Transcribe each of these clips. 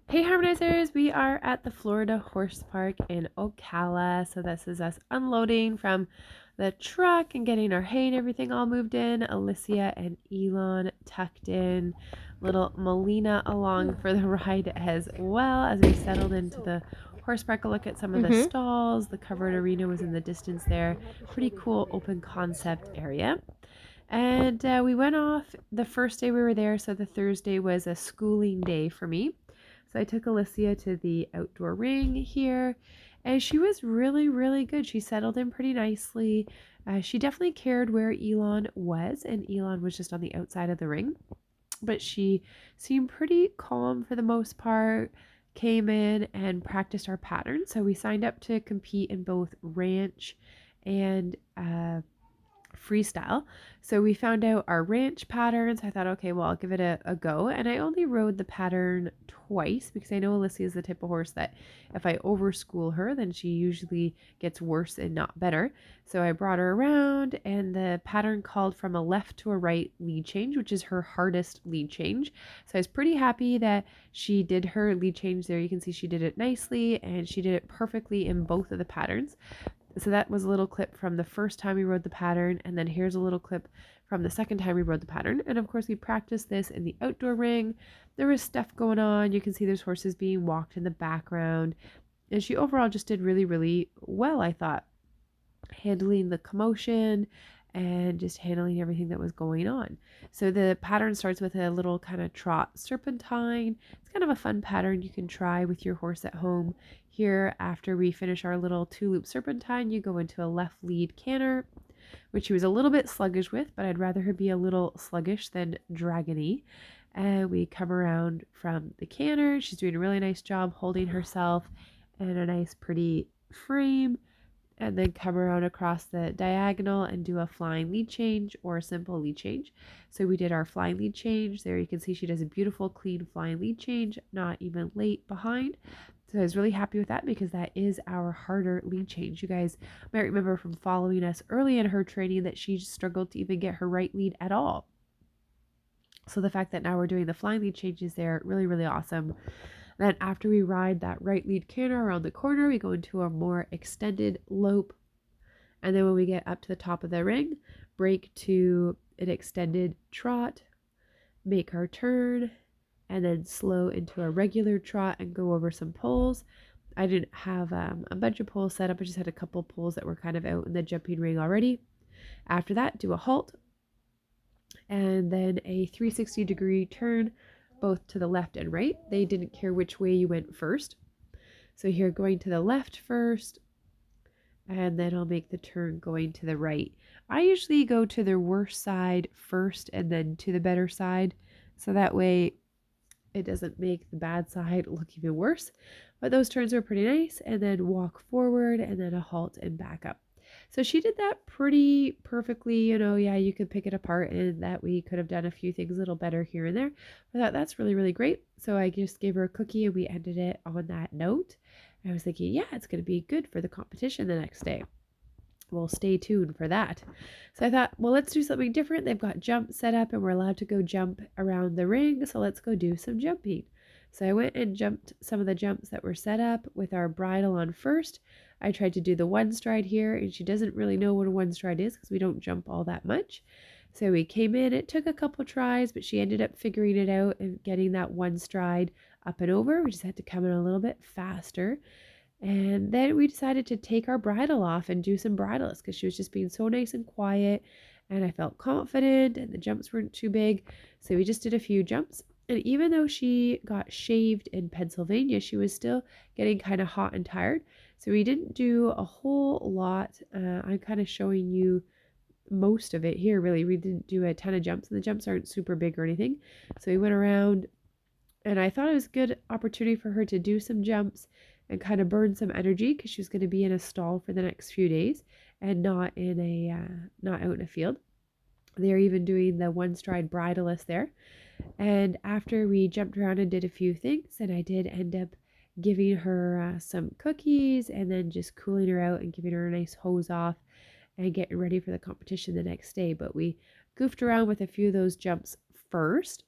Hey Harmonizers, we are at the Florida Horse Park in Ocala. So this is us unloading from the truck and getting our hay and everything all moved in. Elysia and Elon tucked in. Little Melina along for the ride as well as we settled into the horse park. A look at some of the Mm-hmm. stalls. The covered arena was in the distance there. Pretty cool open concept area. And we went off the first day we were there. So the Thursday was a schooling day for me. So I took Elysia to the outdoor ring here, and she was really, really good. She settled in pretty nicely. She definitely cared where Elon was, and Elon was just on the outside of the ring. But she seemed pretty calm for the most part. Came in and practiced our pattern. So we signed up to compete in both ranch and freestyle. So we found out our ranch patterns. I thought, okay, well, I'll give it a go. And I only rode the pattern twice because I know Elysia is the type of horse that if I overschool her, then she usually gets worse and not better. So I brought her around, and the pattern called from a left to a right lead change, which is her hardest lead change. So I was pretty happy that she did her lead change there. You can see she did it nicely, and she did it perfectly in both of the patterns. So that was a little clip from the first time we rode the pattern, and then here's a little clip from the second time we rode the pattern. And of course, we practiced this in the outdoor ring. There was stuff going on. You can see there's horses being walked in the background. And she overall just did really, really well, I thought, handling the commotion and just handling everything that was going on. So the pattern starts with a little kind of trot serpentine. It's kind of a fun pattern you can try with your horse at home. Here, after we finish our little 2-loop serpentine, you go into a left lead canter, which she was a little bit sluggish with, but I'd rather her be a little sluggish than dragony. And we come around from the canter. She's doing a really nice job holding herself in a nice, pretty frame, and then come around across the diagonal and do a flying lead change or a simple lead change. So we did our flying lead change. There you can see she does a beautiful clean flying lead change, not even late behind. So I was really happy with that because that is our harder lead change. You guys might remember from following us early in her training that she struggled to even get her right lead at all. So the fact that now we're doing the flying lead changes there, really, really awesome. Then after we ride that right lead canter around the corner, we go into a more extended lope. And then when we get up to the top of the ring, break to an extended trot, make our turn, and then slow into a regular trot and go over some poles. I didn't have a bunch of poles set up. I just had a couple poles that were kind of out in the jumping ring already. After that, do a halt and then a 360-degree turn both to the left and right. They didn't care which way you went first. So here, going to the left first, and then I'll make the turn going to the right. I usually go to the worst side first and then to the better side, so that way it doesn't make the bad side look even worse. But those turns were pretty nice, and then walk forward and then a halt and back up. So she did that pretty perfectly. Yeah, you could pick it apart and that we could have done a few things a little better here and there. I thought that's really, really great. So I just gave her a cookie and we ended it on that note. I was thinking, yeah, it's going to be good for the competition the next day. Well, stay tuned for that. So I thought, well, let's do something different. They've got jumps set up and we're allowed to go jump around the ring. So let's go do some jumping. So I went and jumped some of the jumps that were set up with our bridle on first. I tried to do the one stride here, and she doesn't really know what a one stride is because we don't jump all that much. So we came in, it took a couple tries, but she ended up figuring it out and getting that one stride up and over. We just had to come in a little bit faster. And then we decided to take our bridle off and do some bridleless because she was just being so nice and quiet. And I felt confident and the jumps weren't too big. So we just did a few jumps. And even though she got shaved in Pennsylvania, she was still getting kind of hot and tired. So we didn't do a whole lot. I'm kind of showing you most of it here, really. We didn't do a ton of jumps, and the jumps aren't super big or anything. So we went around, and I thought it was a good opportunity for her to do some jumps and kind of burn some energy because she was going to be in a stall for the next few days and not not out in a field. They're even doing the one stride bridleless there. And after we jumped around and did a few things, and I did end up giving her some cookies and then just cooling her out and giving her a nice hose off and getting ready for the competition the next day. But we goofed around with a few of those jumps first.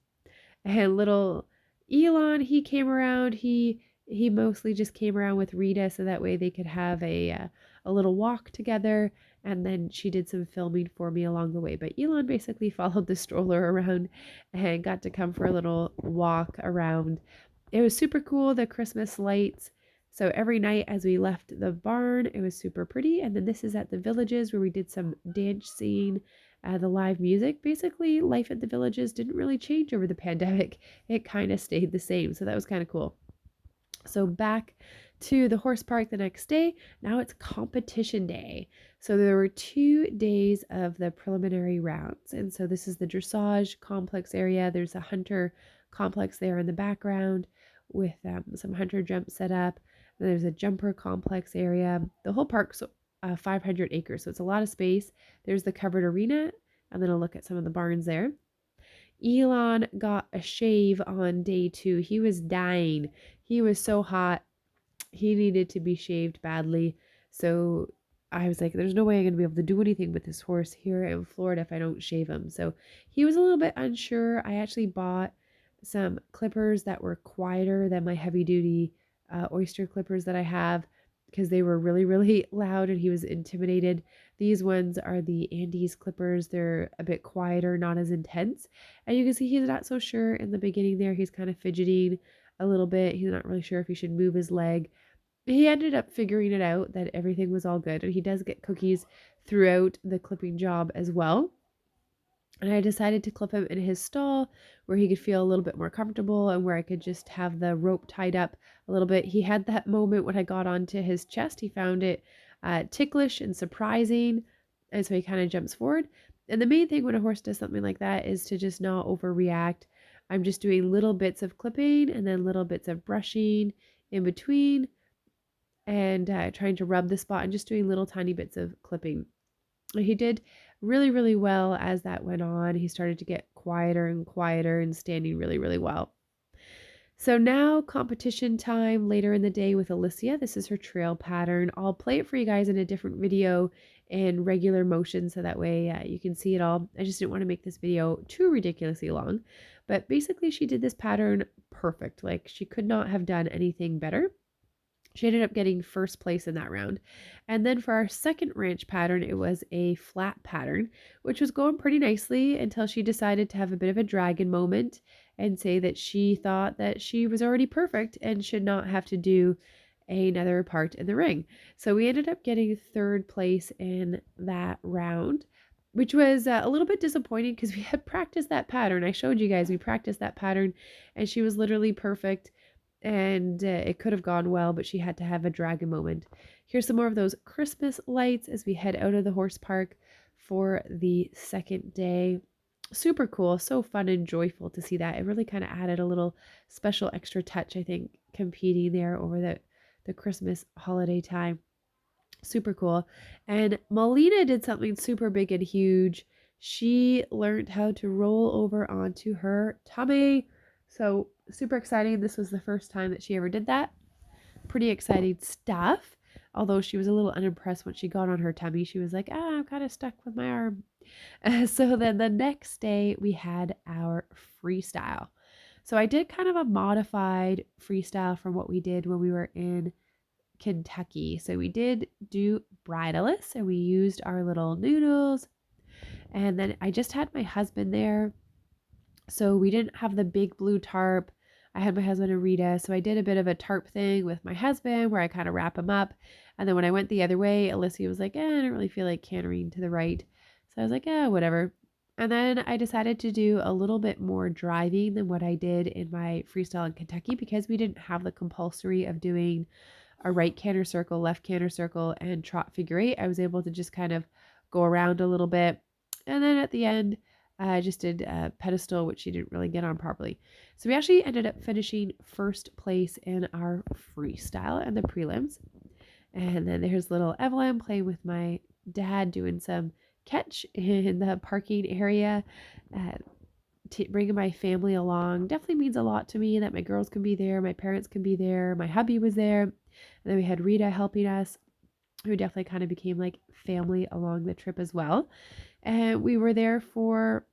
And little Elon, he came around. He mostly just came around with Rita so that way they could have a little walk together. And then she did some filming for me along the way. But Elon basically followed the stroller around and got to come for a little walk around. It was super cool, the Christmas lights. So every night as we left the barn, it was super pretty. And then this is at the villages where we did some dancing, the live music. Basically, life at the villages didn't really change over the pandemic. It kind of stayed the same. So that was kind of cool. So back to the horse park the next day. Now it's competition day. So there were 2 days of the preliminary rounds. And so this is the dressage complex area. There's a hunter complex there in the background with some hunter jumps set up. And there's a jumper complex area. The whole park's 500 acres, so it's a lot of space. There's the covered arena, and then I'll look at some of the barns there. Elon got a shave on day 2. He was dying. He was so hot. He needed to be shaved badly. So I was like, there's no way I'm going to be able to do anything with this horse here in Florida if I don't shave him. So he was a little bit unsure. I actually bought some clippers that were quieter than my heavy duty oyster clippers that I have because they were really, really loud and he was intimidated. These ones are the Andes clippers. They're a bit quieter, not as intense. And you can see he's not so sure in the beginning there. He's kind of fidgeting a little bit. He's not really sure if he should move his leg. He ended up figuring it out that everything was all good. And he does get cookies throughout the clipping job as well. And I decided to clip him in his stall where he could feel a little bit more comfortable and where I could just have the rope tied up a little bit. He had that moment when I got onto his chest. He found it ticklish and surprising. And so he kind of jumps forward. And the main thing when a horse does something like that is to just not overreact. I'm just doing little bits of clipping and then little bits of brushing in between and trying to rub the spot and just doing little tiny bits of clipping. He did really, really well as that went on. He started to get quieter and quieter and standing really, really well. So now competition time later in the day with Elysia. This is her trail pattern. I'll play it for you guys in a different video in regular motion so that way you can see it all. I just didn't want to make this video too ridiculously long. But basically she did this pattern perfect. Like she could not have done anything better. She ended up getting first place in that round. And then for our second ranch pattern, it was a flat pattern, which was going pretty nicely until she decided to have a bit of a dragon moment and say that she thought that she was already perfect and should not have to do another part in the ring. So we ended up getting third place in that round, which was a little bit disappointing because we had practiced that pattern. I showed you guys we practiced that pattern and she was literally perfect. And it could have gone well, but she had to have a dragon moment. Here's some more of those Christmas lights as we head out of the horse park for the second day. Super cool, so fun and joyful to see that. It really kind of added a little special extra touch, I think, competing there over the Christmas holiday time. Super cool. And Melina did something super big and huge. She learned how to roll over onto her tummy. So super exciting. This was the first time that she ever did that. Pretty exciting stuff. Although she was a little unimpressed when she got on her tummy. She was like, I'm kind of stuck with my arm. So then the next day we had our freestyle. So I did kind of a modified freestyle from what we did when we were in Kentucky. So we did do Bridleless and we used our little noodles. And then I just had my husband there. So we didn't have the big blue tarp. I had my husband and Rita. So I did a bit of a tarp thing with my husband where I kind of wrap him up. And then when I went the other way, Elysia was like, I don't really feel like cantering to the right. So I was like, whatever. And then I decided to do a little bit more driving than what I did in my freestyle in Kentucky because we didn't have the compulsory of doing a right canter circle, left canter circle, and trot figure eight. I was able to just kind of go around a little bit. And then at the end, I just did a pedestal, which she didn't really get on properly. So we actually ended up finishing first place in our freestyle and the prelims. And then there's little Evelyn playing with my dad doing some catch in the parking area. Bringing my family along definitely means a lot to me that my girls can be there, my parents can be there, my hubby was there. And then we had Rita helping us, who definitely kind of became like family along the trip as well. And we were there for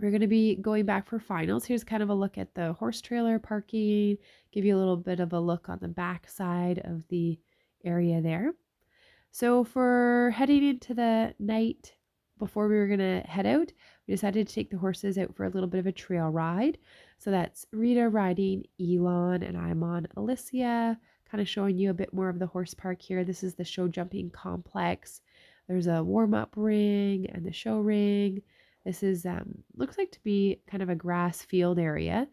We're going to be going back for finals. Here's kind of a look at the horse trailer parking, give you a little bit of a look on the back side of the area there. So for heading into the night before we were going to head out, we decided to take the horses out for a little bit of a trail ride. So that's Rita riding Elon and I'm on Elysia, kind of showing you a bit more of the horse park here. This is the show jumping complex. There's a warm-up ring and the show ring. This is looks like to be kind of a grass field area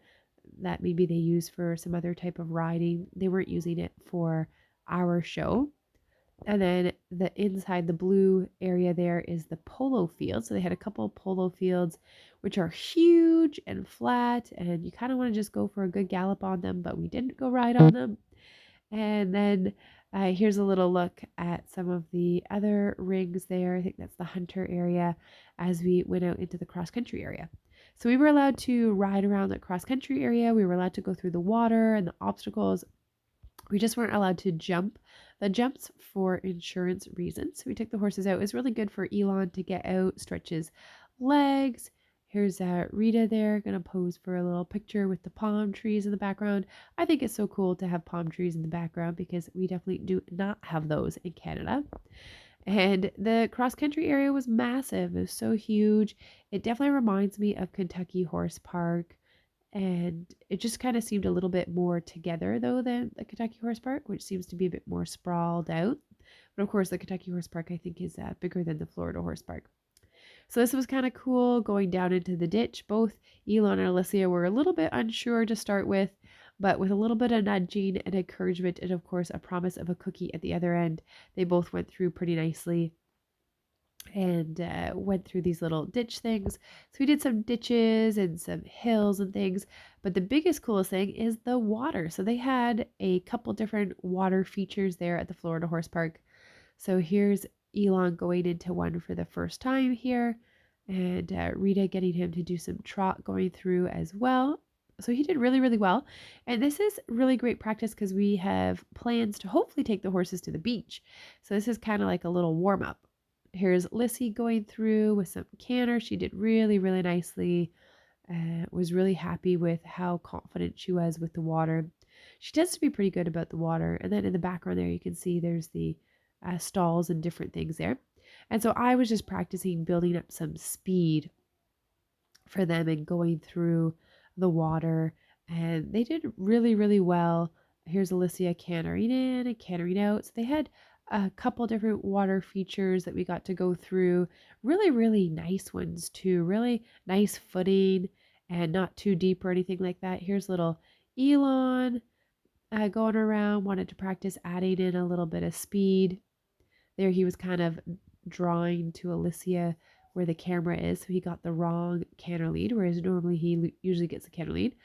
that maybe they use for some other type of riding. They weren't using it for our show. And then the inside, the blue area there is the polo field. So they had a couple of polo fields, which are huge and flat, and you kind of want to just go for a good gallop on them, but we didn't go ride on them. And then here's a little look at some of the other rings there. I think that's the hunter area as we went out into the cross country area. So we were allowed to ride around the cross country area. We were allowed to go through the water and the obstacles. We just weren't allowed to jump the jumps for insurance reasons. So we took the horses out. It was really good for Elon to get out, stretch his legs. Here's Rita there, gonna pose for a little picture with the palm trees in the background. I think it's so cool to have palm trees in the background because we definitely do not have those in Canada. And the cross country area was massive. It was so huge. It definitely reminds me of Kentucky Horse Park. And it just kind of seemed a little bit more together though than the Kentucky Horse Park, which seems to be a bit more sprawled out. But of course, the Kentucky Horse Park I think is bigger than the Florida Horse Park. So this was kind of cool going down into the ditch. Both Elon and Elysia were a little bit unsure to start with, but with a little bit of nudging and encouragement and of course a promise of a cookie at the other end, they both went through pretty nicely and went through these little ditch things. So we did some ditches and some hills and things, but the biggest coolest thing is the water. So they had a couple different water features there at the Florida Horse Park. So here's Elon going into one for the first time here, and Rita getting him to do some trot going through as well. So he did really, really well. And this is really great practice because we have plans to hopefully take the horses to the beach. So this is kind of like a little warm up. Here's Lissy going through with some canter. She did really, really nicely. Was really happy with how confident she was with the water. She tends to be pretty good about the water. And then in the background there, you can see there's the stalls and different things there. And so I was just practicing building up some speed for them and going through the water. And they did really, really well. Here's Elysia cantering in and cantering out. So they had a couple different water features that we got to go through. Really, really nice ones too. Really nice footing and not too deep or anything like that. Here's little Elon going around, wanted to practice adding in a little bit of speed. There he was kind of drawing to Elysia where the camera is, so he got the wrong canter lead, whereas normally he usually gets the canter lead.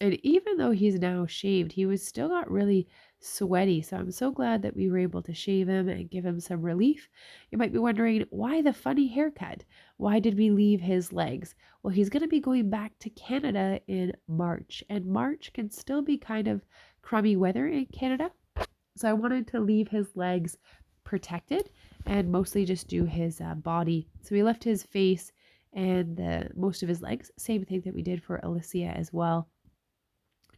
And even though he's now shaved, he was still got really sweaty. So I'm so glad that we were able to shave him and give him some relief. You might be wondering, why the funny haircut? Why did we leave his legs? Well, he's going to be going back to Canada in March, and March can still be kind of crummy weather in Canada. So I wanted to leave his legs protected and mostly just do his body. So we left his face and most of his legs. Same thing that we did for Elysia as well,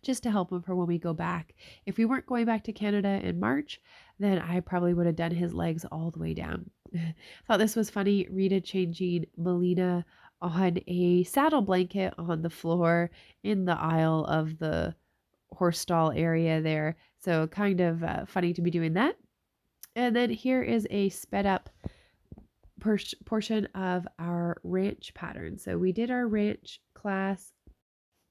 just to help him for when we go back. If we weren't going back to Canada in March, then I probably would have done his legs all the way down. Thought this was funny. Rita changing Melina on a saddle blanket on the floor in the aisle of the horse stall area there. So kind of funny to be doing that. And then here is a sped up portion of our ranch pattern. So we did our ranch class.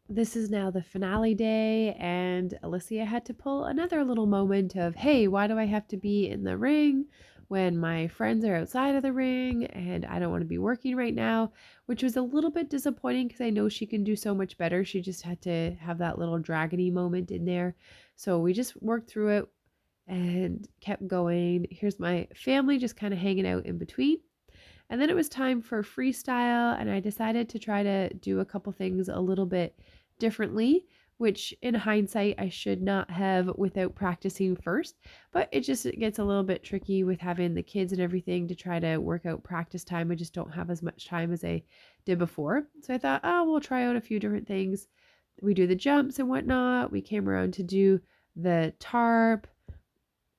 This is now the finale day, and Elysia had to pull another little moment of, hey, why do I have to be in the ring when my friends are outside of the ring and I don't want to be working right now, which was a little bit disappointing because I know she can do so much better. She just had to have that little dragony moment in there. So we just worked through it and kept going. Here's my family just kind of hanging out in between. And then it was time for freestyle, and I decided to try to do a couple things a little bit differently. which in hindsight I should not have without practicing first, but it gets a little bit tricky with having the kids and everything to try to work out practice time. I just don't have as much time as I did before. So I thought, oh, we'll try out a few different things. We do the jumps and whatnot. We came around to do the tarp,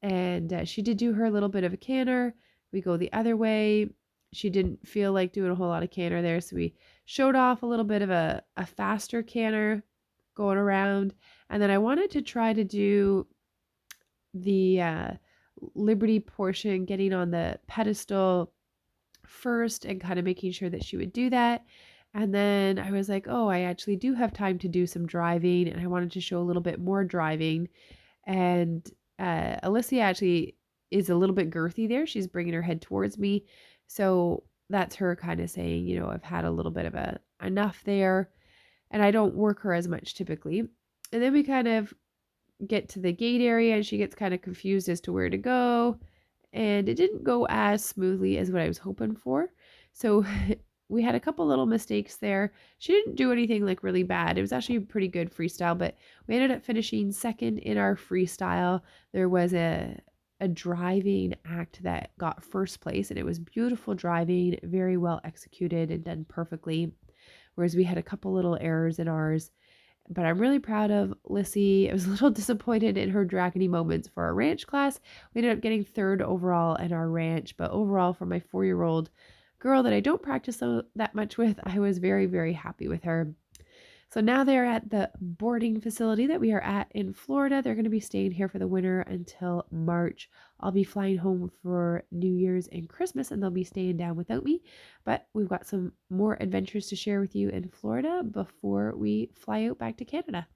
and she did do her little bit of a canter. We go the other way. She didn't feel like doing a whole lot of canter there, so we showed off a little bit of a faster canter going around. And then I wanted to try to do the Liberty portion, getting on the pedestal first and kind of making sure that she would do that. And then I was like, oh, I actually do have time to do some driving, and I wanted to show a little bit more driving. And Elysia actually is a little bit girthy there. She's bringing her head towards me. So that's her kind of saying, you know, I've had a little bit of a enough there, and I don't work her as much typically. And then we kind of get to the gate area and she gets kind of confused as to where to go. And it didn't go as smoothly as what I was hoping for. So we had a couple little mistakes there. She didn't do anything like really bad. It was actually a pretty good freestyle, but we ended up finishing second in our freestyle. There was a driving act that got first place, and it was beautiful driving, very well executed and done perfectly. Whereas we had a couple little errors in ours. But I'm really proud of Lissy. I was a little disappointed in her dragony moments for our ranch class. We ended up getting third overall in our ranch, but overall for my 4-year-old girl that I don't practice that much with, I was very, very happy with her. So now they're at the boarding facility that we are at in Florida. They're going to be staying here for the winter until March. I'll be flying home for New Year's and Christmas, and they'll be staying down without me. But we've got some more adventures to share with you in Florida before we fly out back to Canada.